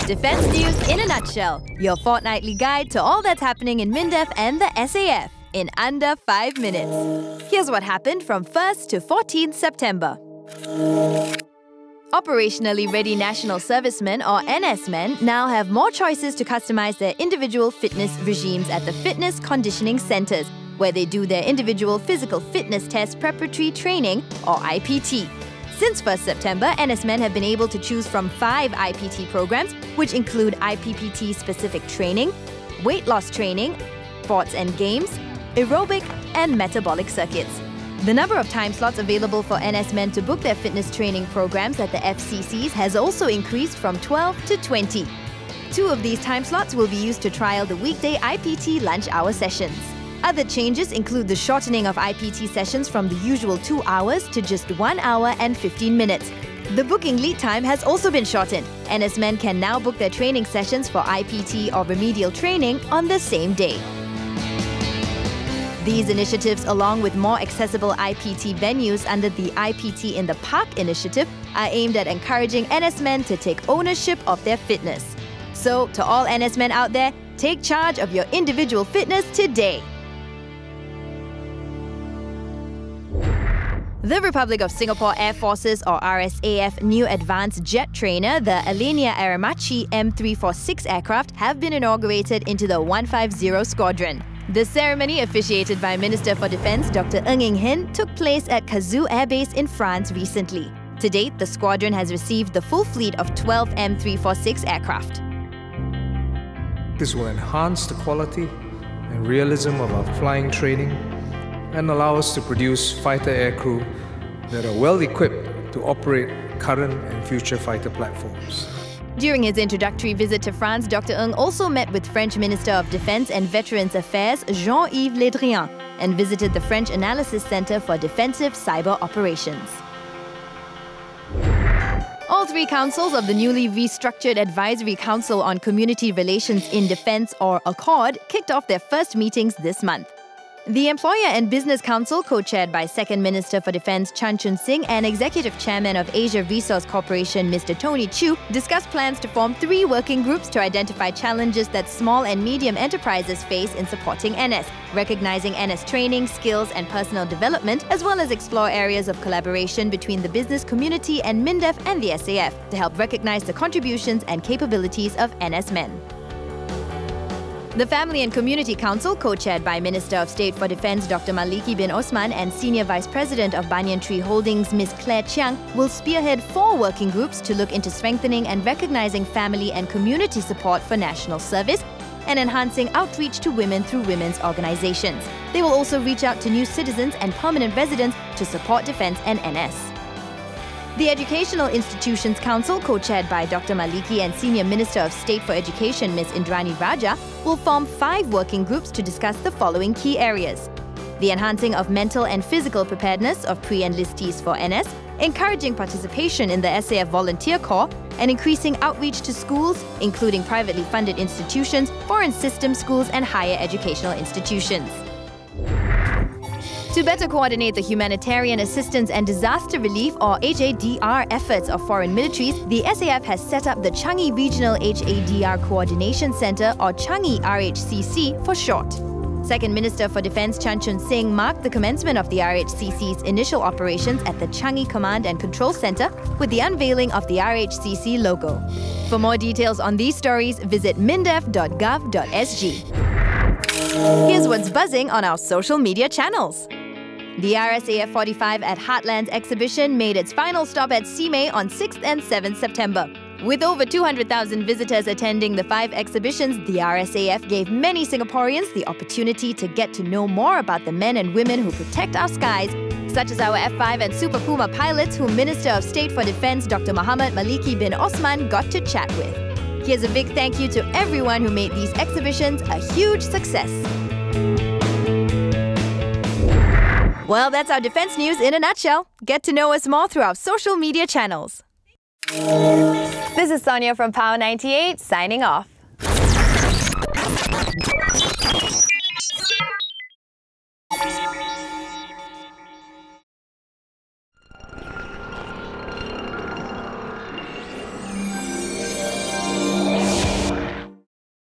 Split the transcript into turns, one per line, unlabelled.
Defense News in a nutshell. Your fortnightly guide to all that's happening in MINDEF and the SAF in under 5 minutes. Here's what happened from 1st to 14th September. Operationally ready national servicemen or NSmen now have more choices to customize their individual fitness regimes at the fitness conditioning centers, where they do their individual physical fitness test preparatory training or IPT. Since 1st September, NSmen have been able to choose from 5 IPT programs, which include IPPT-specific training, weight loss training, sports and games, aerobic and metabolic circuits. The number of time slots available for NSmen to book their fitness training programs at the FCCs has also increased from 12 to 20. 2 of these time slots will be used to trial the weekday IPT lunch hour sessions. Other changes include the shortening of IPT sessions from the usual 2 hours to just 1 hour and 15 minutes. The booking lead time has also been shortened. NSmen can now book their training sessions for IPT or remedial training on the same day. These initiatives, along with more accessible IPT venues under the IPT in the Park initiative, are aimed at encouraging NSmen to take ownership of their fitness. So, to all NSmen out there, take charge of your individual fitness today. The Republic of Singapore Air Forces or RSAF new advanced jet trainer, the Alenia Aramachi M346 aircraft, have been inaugurated into the 150 Squadron. The ceremony, officiated by Minister for Defence Dr. Ng Eng Hen, took place at Cazaux Air Base in France recently. To date, the squadron has received the full fleet of 12 M346 aircraft.
This will enhance the quality and realism of our flying training and allow us to produce fighter aircrew that are well equipped to operate current and future fighter platforms.
During his introductory visit to France, Dr. Ng also met with French Minister of Defense and Veterans Affairs Jean-Yves Le Drian and visited the French Analysis Center for Defensive Cyber Operations. All 3 councils of the newly restructured Advisory Council on Community Relations in Defense, or ACCORD, kicked off their first meetings this month. The Employer and Business Council, co-chaired by Second Minister for Defence Chan Chun Sing and Executive Chairman of Asia Resource Corporation Mr. Tony Chu, discussed plans to form 3 working groups to identify challenges that small and medium enterprises face in supporting NS, recognizing NS training, skills and personal development, as well as explore areas of collaboration between the business community and MINDEF and the SAF to help recognize the contributions and capabilities of NSmen. The Family and Community Council, co-chaired by Minister of State for Defence Dr. Maliki bin Osman and Senior Vice President of Banyan Tree Holdings Ms. Claire Chiang, will spearhead 4 working groups to look into strengthening and recognizing family and community support for national service and enhancing outreach to women through women's organizations. They will also reach out to new citizens and permanent residents to support defence and NS. The Educational Institutions Council, co-chaired by Dr. Maliki and Senior Minister of State for Education Ms. Indrani Raja, will form 5 working groups to discuss the following key areas: the enhancing of mental and physical preparedness of pre-enlistees for NS, encouraging participation in the SAF Volunteer Corps, and increasing outreach to schools, including privately funded institutions, foreign system schools and higher educational institutions. To better coordinate the humanitarian assistance and disaster relief or HADR efforts of foreign militaries, the SAF has set up the Changi Regional HADR Coordination Centre or Changi RHCC for short. Second Minister for Defence Chan Chun Sing marked the commencement of the RHCC's initial operations at the Changi Command and Control Centre with the unveiling of the RHCC logo. For more details on these stories, visit mindef.gov.sg. Here's what's buzzing on our social media channels. The RSAF 45 at Heartlands exhibition made its final stop at Simei on 6th and 7th September. With over 200,000 visitors attending the 5 exhibitions, the RSAF gave many Singaporeans the opportunity to get to know more about the men and women who protect our skies, such as our F5 and Super Puma pilots whom Minister of State for Defence Dr. Muhammad Maliki bin Osman got to chat with. Here's a big thank you to everyone who made these exhibitions a huge success. Well, that's our defense news in a nutshell. Get to know us more through our social media channels. This is Sonia from Power 98, signing off.